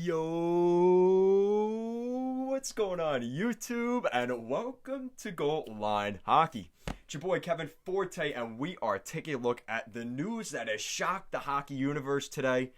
Yo, what's going on YouTube, and welcome to Goal Line Hockey. It's your boy Kevin Forte, and we are taking a look at the news that has shocked the hockey universe today,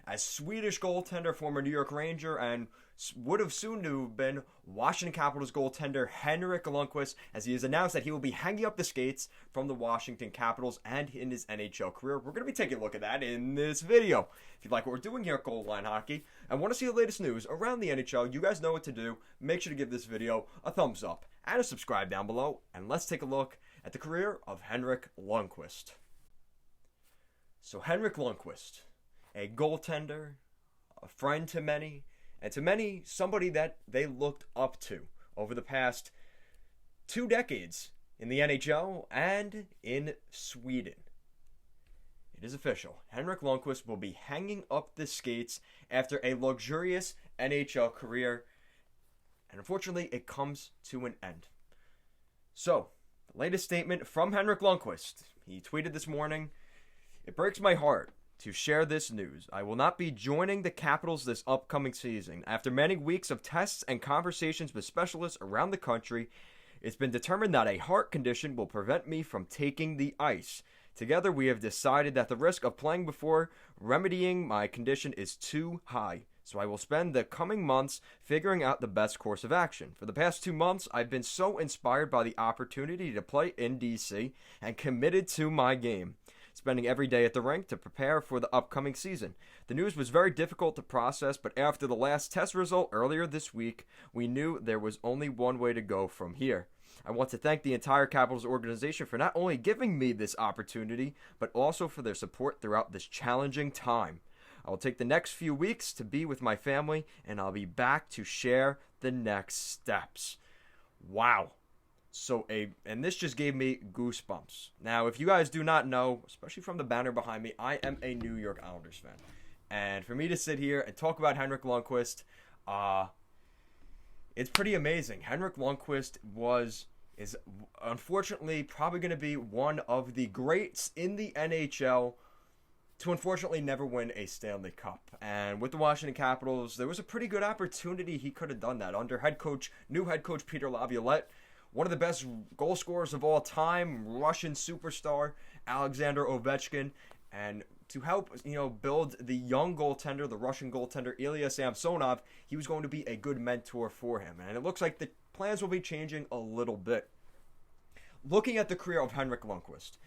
as Swedish goaltender, former New York Ranger, and would have soon to have been Washington Capitals goaltender Henrik Lundqvist, as he has announced that he will be hanging up the skates from the Washington Capitals and in his NHL career. We're going to be taking a look at that in this video. If you like what we're doing here at Goal Line Hockey and want to see the latest news around the NHL, you guys know what to do. Make sure to give this video a thumbs up and a subscribe down below, and let's take a look at the career of Henrik Lundqvist. So Henrik Lundqvist, a goaltender, a friend to many, and to many, somebody that they looked up to over the past 2 decades in the NHL and in Sweden. It is official. Henrik Lundqvist will be hanging up the skates after a luxurious NHL career, and unfortunately, it comes to an end. So, the latest statement from Henrik Lundqvist. He tweeted this morning, "It breaks my heart to share this news. I will not be joining the Capitals this upcoming season. After many weeks of tests and conversations with specialists around the country, it's been determined that a heart condition will prevent me from taking the ice. Together, we have decided that the risk of playing before remedying my condition is too high. So I will spend the coming months figuring out the best course of action. For the past 2 months, I've been so inspired by the opportunity to play in DC and committed to my game, spending every day at the rink to prepare for the upcoming season. The news was very difficult to process, but after the last test result earlier this week, we knew there was only one way to go from here. I want to thank the entire Capitals organization for not only giving me this opportunity, but also for their support throughout this challenging time. I will take the next few weeks to be with my family, and I'll be back to share the next steps." Wow. And this just gave me goosebumps. Now, if you guys do not know, especially from the banner behind me, I am a New York Islanders fan. And for me to sit here and talk about Henrik Lundqvist, it's pretty amazing. Henrik Lundqvist is unfortunately probably going to be one of the greats in the NHL to unfortunately never win a Stanley Cup. And with the Washington Capitals, there was a pretty good opportunity he could have done that under new head coach Peter Laviolette. One of the best goal scorers of all time, Russian superstar Alexander Ovechkin, and to help build the young goaltender, the Russian goaltender Ilya Samsonov, he was going to be a good mentor for him. And it looks like the plans will be changing a little bit. Looking at the career of Henrik Lundqvist,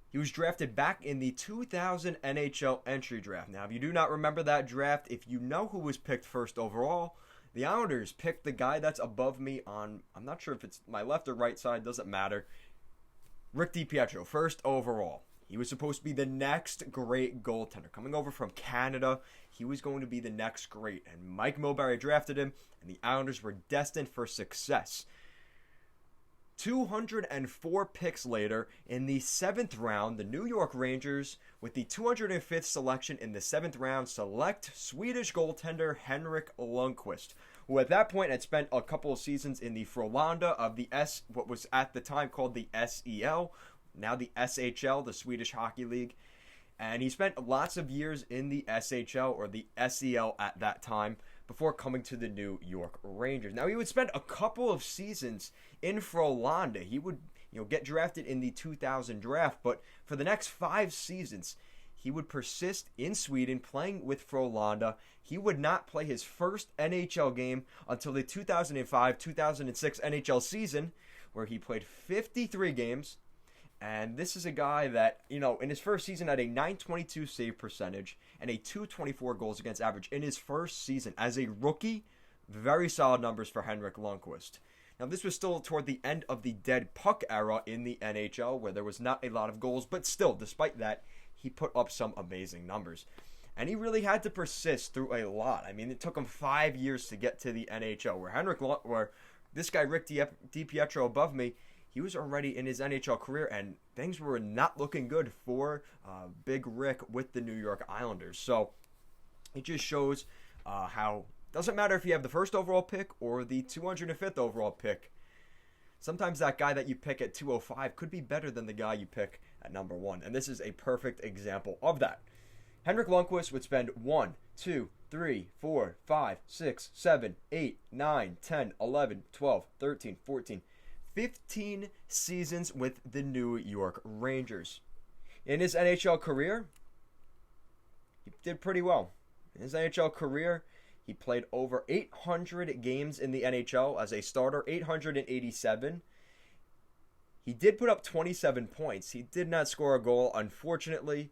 he was drafted back in the 2000 NHL entry draft. Now, if you do not remember that draft, if you know who was picked first overall, the Islanders picked the guy that's above me on, I'm not sure if it's my left or right side, doesn't matter, Rick DiPietro, first overall. He was supposed to be the next great goaltender. Coming over from Canada, he was going to be the next great. And Mike Milbury drafted him, and the Islanders were destined for success. 204 picks later, in the 7th round, the New York Rangers, with the 205th selection in the 7th round, select Swedish goaltender Henrik Lundqvist, who at that point had spent a couple of seasons in the Frölunda of what was at the time called the SEL, now the SHL, the Swedish Hockey League. And he spent lots of years in the SHL, or the SEL at that time, before coming to the New York Rangers. Now, he would spend a couple of seasons in Frölunda. He would get drafted in the 2000 draft, but for the next 5 seasons, he would persist in Sweden, playing with Frölunda. He would not play his first NHL game until the 2005-2006 NHL season, where he played 53 games. And this is a guy that, in his first season had a .922 save percentage and a .224 goals against average in his first season. As a rookie, very solid numbers for Henrik Lundqvist. Now, this was still toward the end of the dead puck era in the NHL, where there was not a lot of goals, but still, despite that, he put up some amazing numbers. And he really had to persist through a lot. I mean, it took him 5 years to get to the NHL, where this guy, Rick DiPietro above me, he was already in his NHL career, and things were not looking good for Big Rick with the New York Islanders. So it just shows how it doesn't matter if you have the first overall pick or the 205th overall pick. Sometimes that guy that you pick at 205 could be better than the guy you pick at number 1. And this is a perfect example of that. Henrik Lundqvist would spend 1, 2, 3, 4, 5, 6, 7, 8, 9, 10, 11, 12, 13, 14, 15 seasons with the New York Rangers. In his NHL career, he did pretty well. In his NHL career, he played over 800 games in the NHL as a starter, 887. He did put up 27 points. He did not score a goal, unfortunately,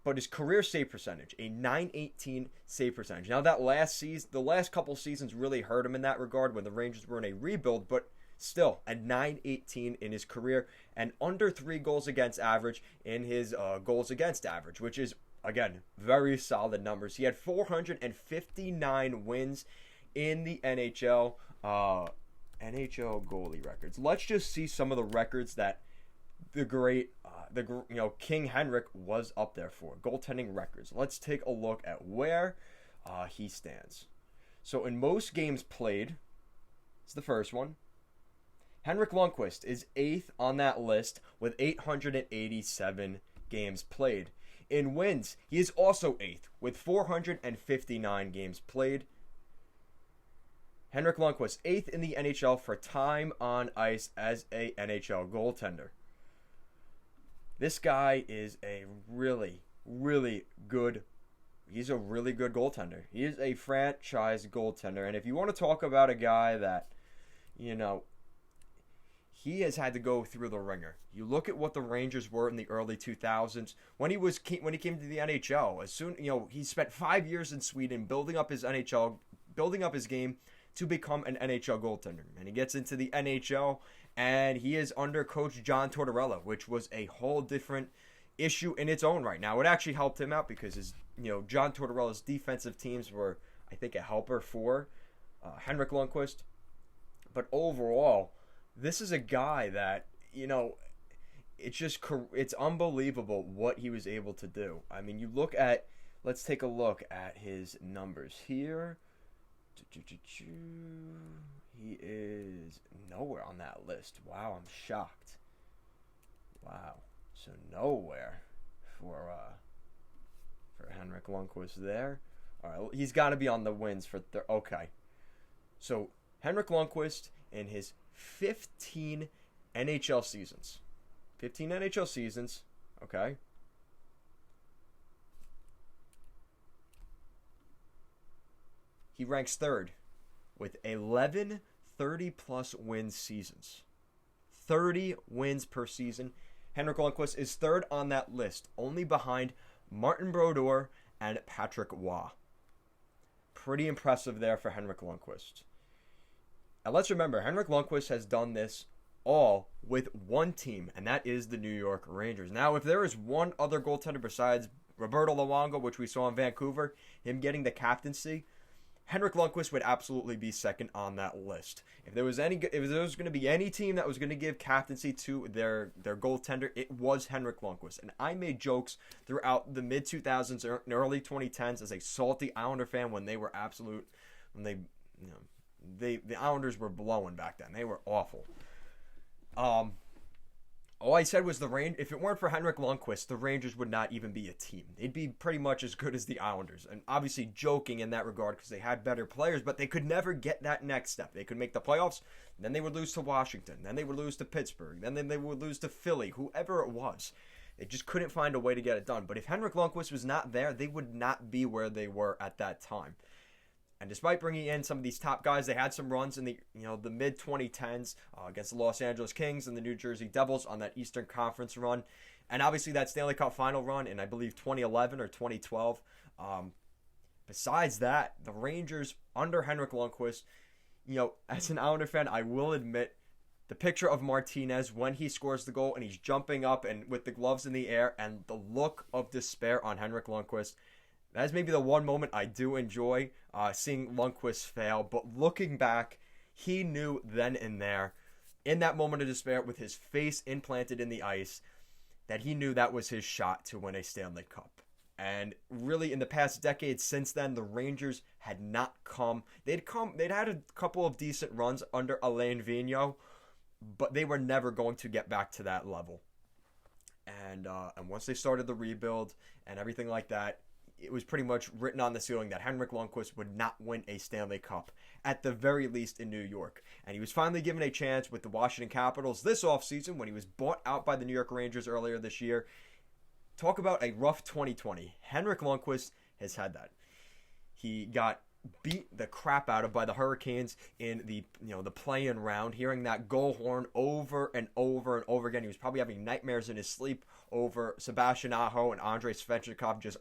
but his career save percentage, a .918 save percentage. Now that last season, the last couple seasons really hurt him in that regard when the Rangers were in a rebuild, but still a .918 in his career and under 3 goals against average in his goals against average, which is, again, very solid numbers. He had 459 wins in the NHL. NHL goalie records. Let's just see some of the records that the great, King Henrik was up there for. Goaltending records. Let's take a look at where he stands. So in most games played, it's the first one. Henrik Lundqvist is 8th on that list with 887 games played. In wins, he is also 8th with 459 games played. Henrik Lundqvist, 8th in the NHL for time on ice as a NHL goaltender. This guy is a really, really good, he's a really good goaltender. He is a franchise goaltender. And if you want to talk about a guy that, he has had to go through the ringer. You look at what the Rangers were in the early 2000s when he came to the NHL. He spent 5 years in Sweden building up his game to become an NHL goaltender. And he gets into the NHL, and he is under coach John Tortorella, which was a whole different issue in its own right. Now, it actually helped him out because John Tortorella's defensive teams were, I think, a helper for Henrik Lundqvist. But overall, this is a guy that, it's unbelievable what he was able to do. I mean, let's take a look at his numbers here. He is nowhere on that list. Wow, I'm shocked. Wow, so nowhere for Henrik Lundqvist there. All right, he's got to be on the wins for okay. So Henrik Lundqvist in his 15 NHL seasons. 15 NHL seasons, okay. He ranks 3rd with 11 30-plus win seasons. 30 wins per season. Henrik Lundqvist is 3rd on that list, only behind Martin Brodeur and Patrick Waugh. Pretty impressive there for Henrik Lundqvist. And let's remember, Henrik Lundqvist has done this all with one team, and that is the New York Rangers. Now, if there is one other goaltender besides Roberto Luongo, which we saw in Vancouver, him getting the captaincy, Henrik Lundqvist would absolutely be 2nd on that list. If there was going to be any team that was going to give captaincy to their goaltender, it was Henrik Lundqvist. And I made jokes throughout the mid 2000s and early 2010s as a salty Islander fan when they were the Islanders were blowing back then. They were awful. All I said was if it weren't for Henrik Lundqvist, the Rangers would not even be a team. They'd be pretty much as good as the Islanders. And obviously joking in that regard because they had better players, but they could never get that next step. They could make the playoffs, then they would lose to Washington, then they would lose to Pittsburgh, then they would lose to Philly, whoever it was. They just couldn't find a way to get it done. But if Henrik Lundqvist was not there, they would not be where they were at that time. And despite bringing in some of these top guys, they had some runs in the mid 2010s against the Los Angeles Kings and the New Jersey Devils on that Eastern Conference run, and obviously that Stanley Cup final run in I believe 2011 or 2012. Besides that, the Rangers under Henrik Lundqvist, as an Islander fan, I will admit the picture of Martinez when he scores the goal and he's jumping up and with the gloves in the air and the look of despair on Henrik Lundqvist. That is maybe the one moment I do enjoy seeing Lundqvist fail. But looking back, he knew then and there, in that moment of despair with his face implanted in the ice, that he knew that was his shot to win a Stanley Cup. And really, in the past decade since then, the Rangers had not come. They'd had a couple of decent runs under Alain Vigneault, but they were never going to get back to that level. And once they started the rebuild and everything like that, it was pretty much written on the ceiling that Henrik Lundqvist would not win a Stanley Cup, at the very least in New York. And he was finally given a chance with the Washington Capitals this offseason when he was bought out by the New York Rangers earlier this year. Talk about a rough 2020. Henrik Lundqvist has had that. He got beat the crap out of by the Hurricanes in the play-in round, hearing that goal horn over and over and over again. He was probably having nightmares in his sleep over Sebastian Aho and Andrei Svechnikov just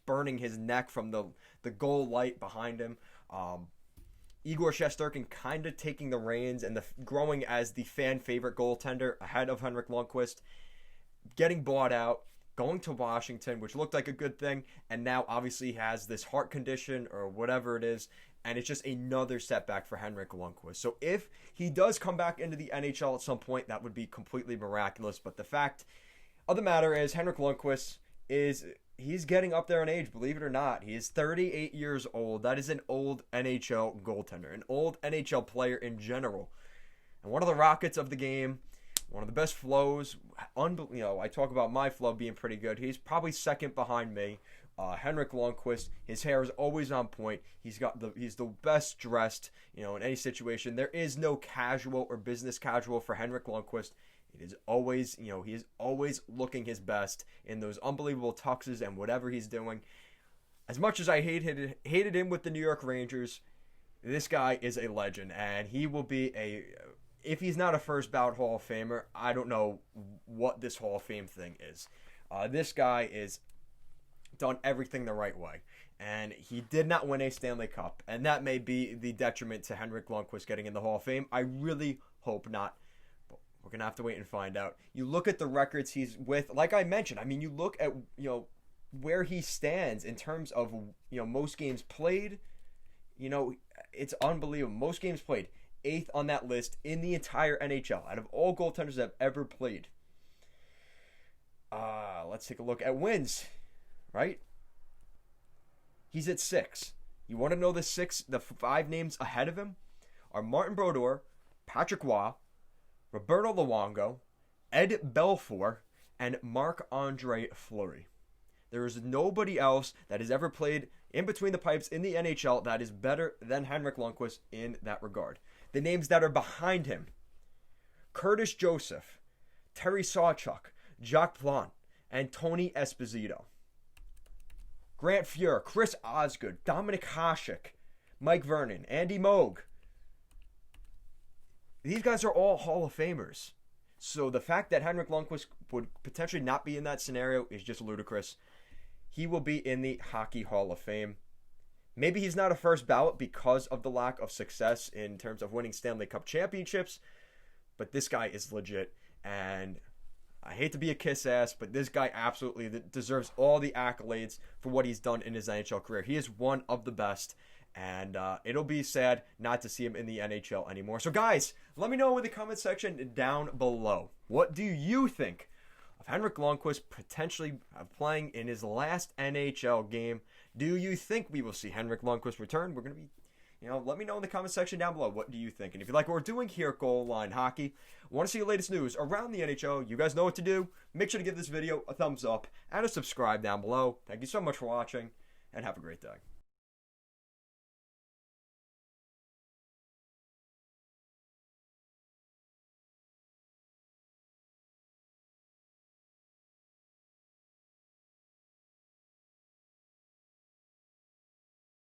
burning his neck from the goal light behind him. Igor Shesterkin kind of taking the reins and growing as the fan favorite goaltender ahead of Henrik Lundqvist, getting bought out, going to Washington, which looked like a good thing, and now obviously he has this heart condition or whatever it is, and it's just another setback for Henrik Lundqvist. So if he does come back into the NHL at some point, that would be completely miraculous. But the fact of the matter is, Henrik Lundqvist he's getting up there in age, believe it or not. He is 38 years old. That is an old NHL goaltender, an old NHL player in general. And one of the rockets of the game, one of the best flows. I talk about my flow being pretty good. He's probably second behind me. Henrik Lundqvist, his hair is always on point. He's the best dressed, in any situation. There is no casual or business casual for Henrik Lundqvist. It is always, he is always looking his best in those unbelievable tuxes and whatever he's doing. As much as I hated him with the New York Rangers, this guy is a legend, and he will be if he's not a first ballot Hall of Famer, I don't know what this Hall of Fame thing is. This guy is done everything the right way, and he did not win a Stanley Cup, and that may be the detriment to Henrik Lundqvist getting in the Hall of Fame. I really hope not. We're going to have to wait and find out. You look at the records he's with, like I mentioned, you look at, where he stands in terms of, most games played. It's unbelievable. Most games played. 8th on that list in the entire NHL out of all goaltenders that have ever played. Let's take a look at wins, right? He's at 6. You want to know the 5 names ahead of him are Martin Brodeur, Patrick Roy, Roberto Luongo, Ed Belfour, and Marc-Andre Fleury. There is nobody else that has ever played in between the pipes in the NHL that is better than Henrik Lundqvist in that regard. The names that are behind him: Curtis Joseph, Terry Sawchuk, Jacques Plante, and Tony Esposito. Grant Fuhr, Chris Osgood, Dominic Hasek, Mike Vernon, Andy Moog. These guys are all Hall of Famers. So the fact that Henrik Lundqvist would potentially not be in that scenario is just ludicrous. He will be in the Hockey Hall of Fame. Maybe he's not a first ballot because of the lack of success in terms of winning Stanley Cup championships, but this guy is legit, and I hate to be a kiss ass, but this guy absolutely deserves all the accolades for what he's done in his NHL career. He is one of the best, and it'll be sad not to see him in the NHL anymore. So guys, let me know in the comment section down below. What do you think of Henrik Lundqvist potentially playing in his last NHL game? Do you think we will see Henrik Lundqvist return? We're going to be, let me know in the comment section down below. What do you think? And if you like what we're doing here at Goal Line Hockey, want to see the latest news around the NHL, you guys know what to do. Make sure to give this video a thumbs up and a subscribe down below. Thank you so much for watching, and have a great day.